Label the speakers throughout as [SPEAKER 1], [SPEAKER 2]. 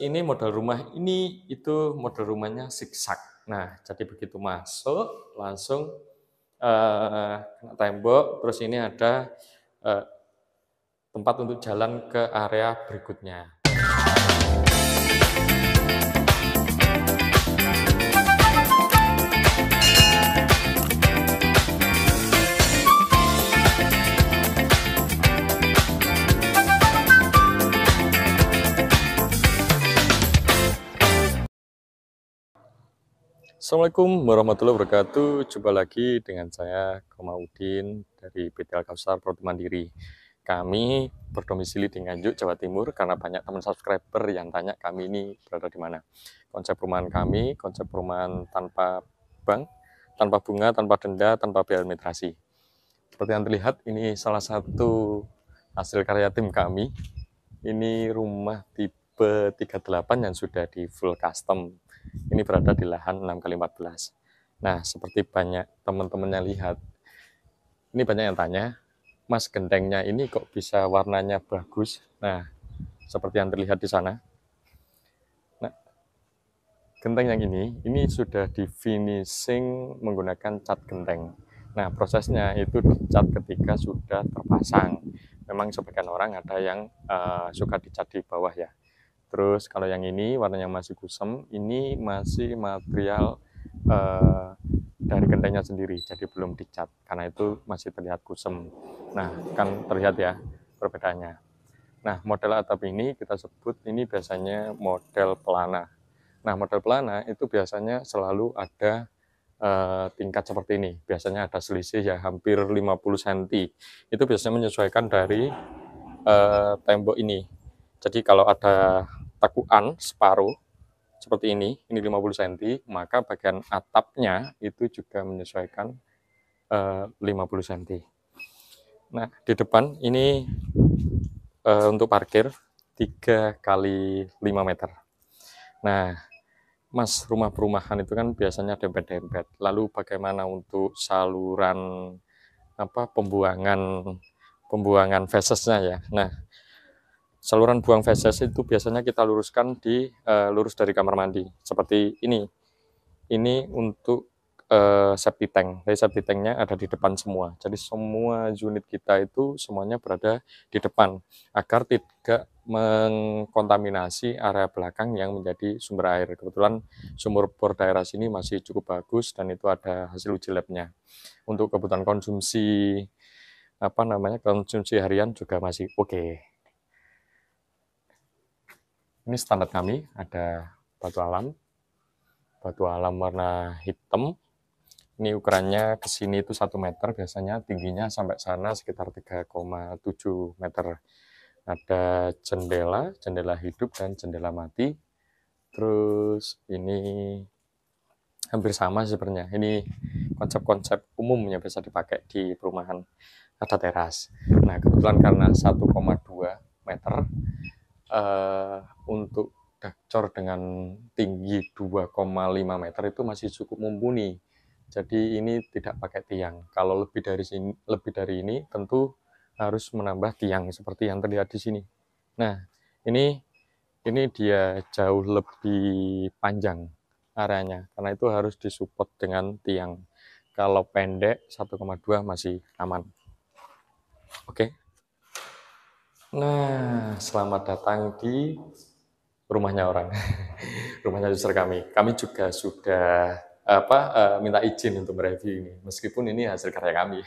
[SPEAKER 1] ini model rumah ini itu model rumahnya zigzag. Nah, jadi begitu masuk langsung kena tembok, terus ini ada tempat untuk jalan ke area berikutnya. Assalamualaikum warahmatullahi wabarakatuh. Jumpa lagi dengan saya Komaudin dari PT Alkausar Produk Mandiri. Kami berdomisili di Nganjuk, Jawa Timur karena banyak teman subscriber yang tanya kami ini berada di mana. Konsep perumahan kami, konsep perumahan tanpa bank, tanpa bunga, tanpa denda, tanpa biaya administrasi. Seperti yang terlihat, ini salah satu hasil karya tim kami. Ini rumah tipe 38 yang sudah di full custom. Ini berada di lahan 6x14. Nah, seperti banyak teman-temannya lihat, ini banyak yang tanya, Mas, gentengnya ini kok bisa warnanya bagus? Nah, seperti yang terlihat di sana. Nah, genteng yang ini sudah di finishing menggunakan cat genteng. Nah, prosesnya itu dicat ketika sudah terpasang. Memang sebagian orang ada yang suka dicat di bawah ya. Terus kalau yang ini warnanya masih kusam, ini masih material dari gentengnya sendiri, jadi belum dicat, karena itu masih terlihat kusam. Nah, kan terlihat ya perbedaannya. Nah, model atap ini kita sebut ini biasanya model pelana. Nah, model pelana itu biasanya selalu ada tingkat seperti ini. Biasanya ada selisih ya hampir 50 cm. Itu biasanya menyesuaikan dari tembok ini. Jadi kalau ada tekuan separuh seperti ini 50 cm, maka bagian atapnya itu juga menyesuaikan 50 cm. Nah, di depan ini untuk parkir 3 kali 5 meter. Nah, Mas, rumah perumahan itu kan biasanya dempet-dempet. Lalu bagaimana untuk saluran pembuangan fesesnya ya. Nah, saluran buang feses itu biasanya kita luruskan lurus dari kamar mandi seperti ini. Ini untuk septic tank. Jadi septic tanknya ada di depan semua. Jadi semua unit kita itu semuanya berada di depan agar tidak mengkontaminasi area belakang yang menjadi sumber air. Kebetulan sumur bor daerah sini masih cukup bagus dan itu ada hasil uji labnya. Untuk kebutuhan konsumsi konsumsi harian juga masih oke. Ini standar kami, ada batu alam warna hitam. Ini ukurannya ke sini itu 1 meter, biasanya tingginya sampai sana sekitar 3,7 meter. Ada jendela hidup dan jendela mati. Terus ini hampir sama sebenarnya. Ini konsep-konsep umum yang bisa dipakai di perumahan. Ada teras. Nah, kebetulan karena 1,2 meter, untuk dakcor dengan tinggi 2,5 meter itu masih cukup mumpuni. Jadi ini tidak pakai tiang. Kalau lebih dari ini tentu harus menambah tiang seperti yang terlihat di sini. Nah, ini dia jauh lebih panjang areanya karena itu harus disupport dengan tiang. Kalau pendek 1,2 masih aman. Oke. Nah, selamat datang di rumahnya orang, rumahnya user kami. Kami juga sudah minta izin untuk mereview ini, meskipun ini hasil karya kami.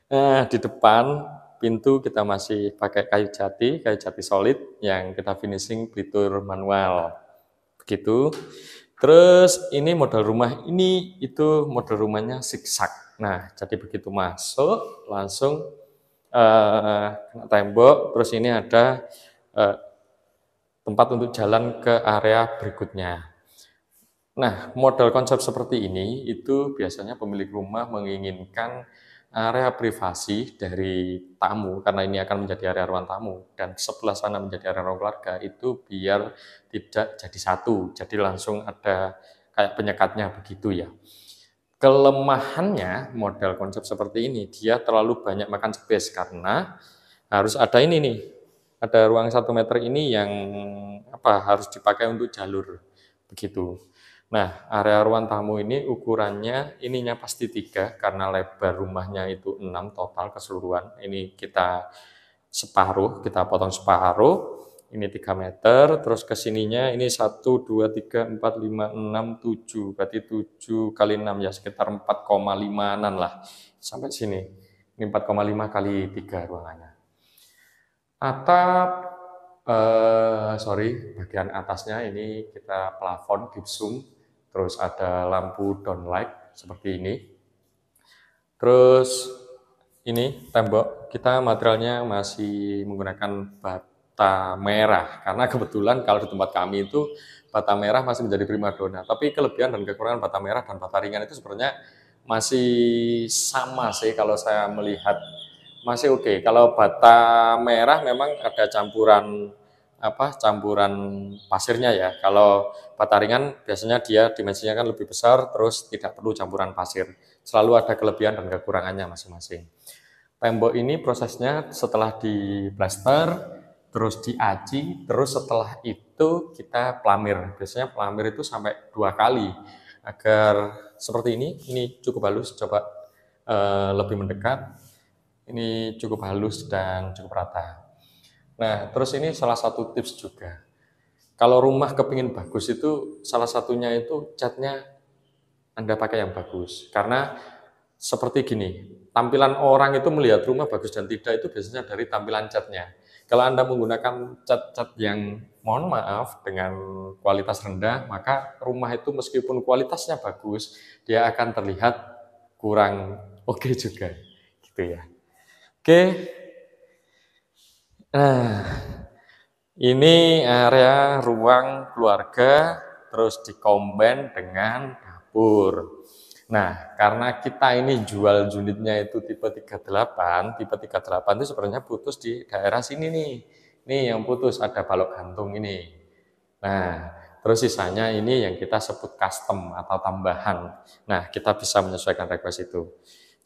[SPEAKER 1] Nah, di depan pintu kita masih pakai kayu jati solid yang kita finishing pelitur manual. Begitu. Terus ini model rumah itu model rumahnya zigzag. Nah, jadi begitu masuk langsung kena tembok, terus ini ada tempat untuk jalan ke area berikutnya. Nah, model konsep seperti ini itu biasanya pemilik rumah menginginkan area privasi dari tamu, karena ini akan menjadi area ruang tamu, dan sebelah sana menjadi area ruang keluarga, itu biar tidak jadi satu, jadi langsung ada kayak penyekatnya begitu ya. Kelemahannya model konsep seperti ini, dia terlalu banyak makan space karena harus ada ini nih, Ada ruang 1 meter ini yang harus dipakai untuk jalur begitu. Nah, area ruang tamu ini ukurannya ininya pasti 3 karena lebar rumahnya itu 6 total keseluruhan. Ini kita potong separuh. Ini 3 meter, terus ke sininya ini 1, 2, 3, 4, 5, 6, 7. Berarti 7 kali 6 ya sekitar 4,5-an lah. Sampai sini. Ini 4,5 kali 3 ruangannya. Atap, bagian atasnya ini kita plafon gipsum, terus ada lampu downlight seperti ini. Terus ini tembok kita materialnya masih menggunakan bata merah, karena kebetulan kalau di tempat kami itu bata merah masih menjadi primadona. Tapi kelebihan dan kekurangan bata merah dan bata ringan itu sebenarnya masih sama sih kalau saya melihat. Masih oke. Kalau bata merah memang ada campuran pasirnya ya. Kalau bata ringan biasanya dia dimensinya kan lebih besar, terus tidak perlu campuran pasir. Selalu ada kelebihan dan kekurangannya masing-masing. Tembok ini prosesnya setelah di plaster, terus diaci, terus setelah itu kita pelamir. Biasanya pelamir itu sampai 2 kali agar seperti ini. Ini cukup halus. Coba lebih mendekat. Ini cukup halus dan cukup rata. Nah, terus ini salah satu tips juga. Kalau rumah kepingin bagus itu salah satunya itu catnya Anda pakai yang bagus. Karena seperti gini, tampilan orang itu melihat rumah bagus dan tidak itu biasanya dari tampilan catnya. Kalau Anda menggunakan cat-cat yang mohon maaf dengan kualitas rendah, maka rumah itu meskipun kualitasnya bagus, dia akan terlihat kurang oke juga, gitu ya. Oke, nah ini area ruang keluarga, terus dikomben dengan dapur. Nah, karena kita ini jual unitnya itu tipe 38 itu sebenarnya putus di daerah sini nih. Ini yang putus, ada balok gantung ini. Nah, terus sisanya ini yang kita sebut custom atau tambahan. Nah, kita bisa menyesuaikan request itu.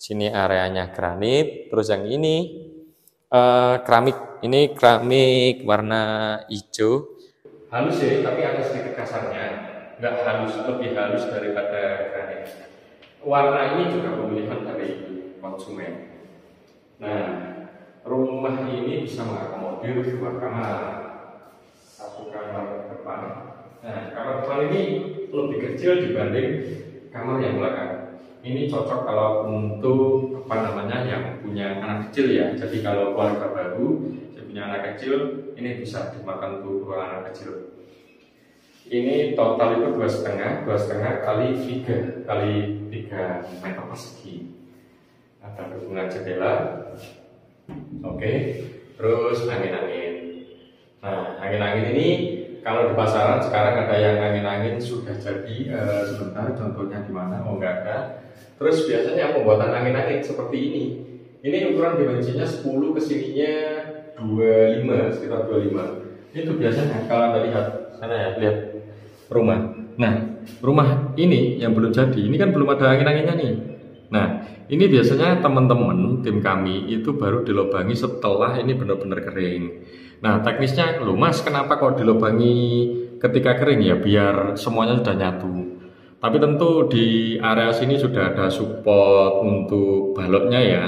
[SPEAKER 1] Sini areanya granit, terus yang ini keramik. Ini keramik warna hijau. Halus ya, tapi ada sedikit kasarnya. Nggak halus, lebih halus daripada granit. Warna ini juga pemilihan dari konsumen. Nah, rumah ini bisa mengakomodir 2 kamar, 1 kamar depan. Nah, kamar depan ini lebih kecil dibanding kamar yang belakang. Ini cocok kalau untuk yang punya anak kecil ya. Jadi kalau keluarga baru, saya punya anak kecil, ini bisa dimakan untuk ruangan anak kecil. Ini total itu 2,5 kali 3 meter persegi. Ada dukungan jendela. Oke. Terus angin-angin. Nah, angin-angin ini kalau di pasaran sekarang ada yang angin-angin sudah jadi. Sebentar, contohnya di mana? Oh, enggak ada. Terus biasanya pembuatan angin-angin seperti ini. Ini ukuran dimensinya 10, kesininya 25, sekitar 25. Itu biasanya kalau Anda lihat sana ya, lihat rumah. Nah, rumah ini yang belum jadi, ini kan belum ada angin-anginnya nih. Nah, ini biasanya teman-teman tim kami itu baru dilobangi setelah ini benar-benar kering. Nah, teknisnya, loh Mas, kenapa kok dilobangi ketika kering ya? Biar semuanya sudah nyatu. Tapi tentu di area sini sudah ada support untuk baloknya ya.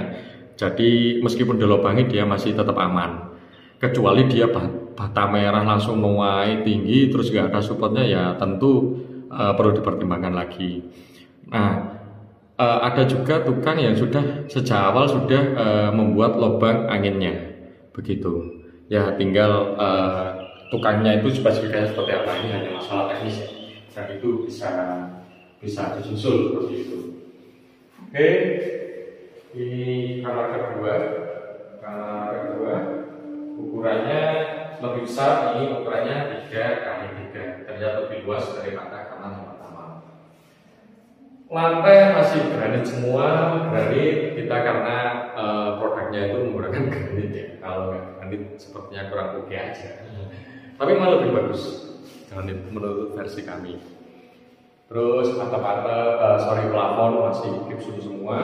[SPEAKER 1] Jadi meskipun dilobangi dia masih tetap aman. Kecuali dia bata merah langsung nuai tinggi terus nggak ada supportnya ya tentu perlu dipertimbangkan lagi. Nah, ada juga tukang yang sudah sejak awal sudah membuat lubang anginnya begitu. Ya tinggal tukangnya itu spesifikasinya seperti apa, ini hanya masalah teknis ya. Dan itu bisa disusul seperti itu. Oke, ini kamar kedua. Ukurannya lebih besar, ini ukurannya 3 kali 3, terlihat lebih luas daripada kamar yang pertama. Lantai masih granit semua, granit kita karena produknya itu menggunakan granit ya. Kalau nggak granit sepertinya kurang oke aja. Tapi malah lebih bagus granit menurut versi kami. Terus plafon masih gipsum semua.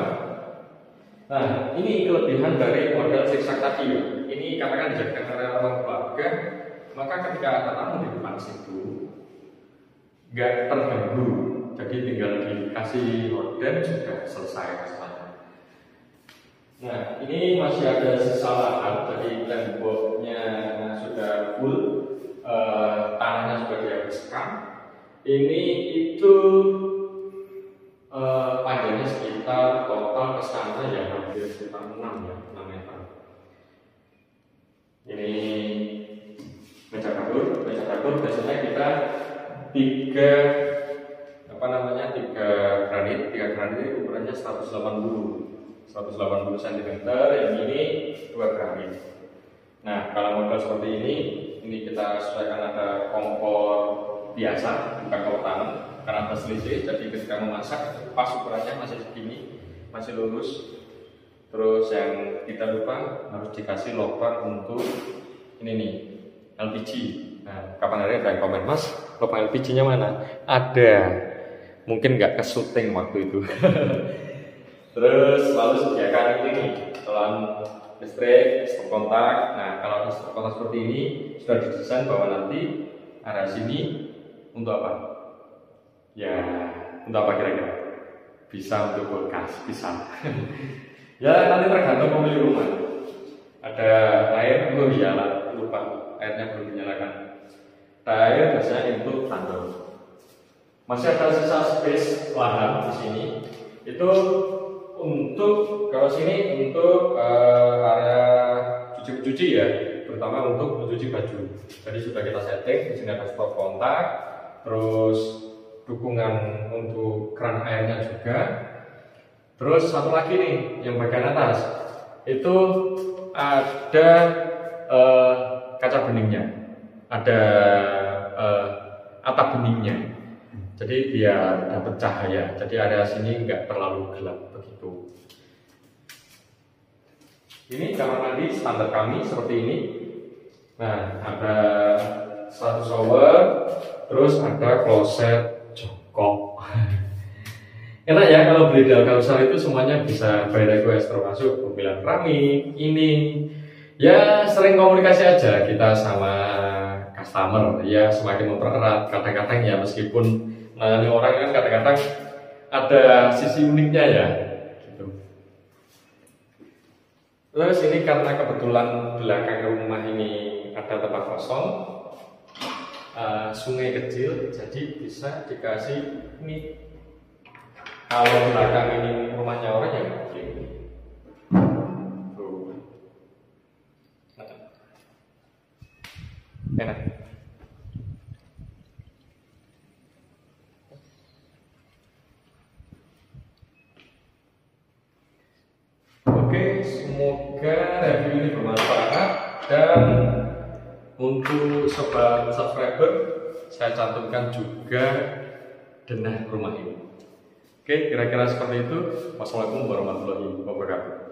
[SPEAKER 1] Nah, ini kelebihan dari model zigzag tadi ya. Ini katakan dijadikan area ruang keluarga, maka ketika ada tamu di depan situ nggak terganggu. Jadi tinggal dikasih horden sudah selesai masalahnya. Nah, ini masih ada sisa lahan, jadi temboknya sudah full, tanahnya sudah dihabiskan. Ini itu panjangnya sekitar total ke sana ya hampir sekitar 6 meter. Ini meja dapur biasanya kita tiga granit itu ukurannya 180 cm, yang ini 2 granit. Nah, kalau model seperti ini kita sesuaikan ada kompor biasa, bukan kompor tanam, karena ada selisih, jadi ketika memasak pas ukurannya masih segini, masih lurus. Terus yang kita lupa harus dikasih lubang untuk ini nih, LPG. Nah, kapan hari ada yang komen, Mas, lubang LPG-nya mana? Ada, mungkin nggak ke syuting waktu itu. Terus lalu sediakan ini nih, saluran listrik, stop kontak. Nah, kalau stop kontak seperti ini sudah didesain bahwa nanti area sini untuk apa? Ya, untuk apa kira-kira? Bisa untuk kulkas, bisa. Ya, nanti tergantung pemilik rumah. Ada air, lupa, airnya belum dinyalakan. Air biasanya untuk tandon. Masih ada sisa space lahan di sini. Itu untuk kalau sini untuk area cuci ya, terutama untuk mencuci baju. Jadi sudah kita setting. Di sini ada stop kontak, terus dukungan untuk keran airnya juga. Terus satu lagi nih, yang bagian atas itu ada kaca beningnya, ada atap beningnya. Jadi biar dapat cahaya. Jadi area sini nggak terlalu gelap begitu. Ini kamar mandi standar kami seperti ini. Nah, ada satu shower, terus ada kloset jongkok. Enak ya kalau beli di Alkausar itu semuanya bisa by request, termasuk mobilan keramik ini. Ya sering komunikasi aja kita sama customer, ya semakin mempererat. Kadang-kadang ya meskipun nangani orang kan kadang-kadang ada sisi uniknya ya gitu. Terus ini karena kebetulan belakang rumah ini ada tempat kosong, sungai kecil, jadi bisa dikasih ini. Kalau belakang ini rumahnya orang ya mungkin tuh enak. Oke, semoga review ini bermanfaat, dan untuk sobat subscriber saya cantumkan juga denah rumah ini. Oke, kira-kira seperti itu. Wassalamualaikum warahmatullahi wabarakatuh.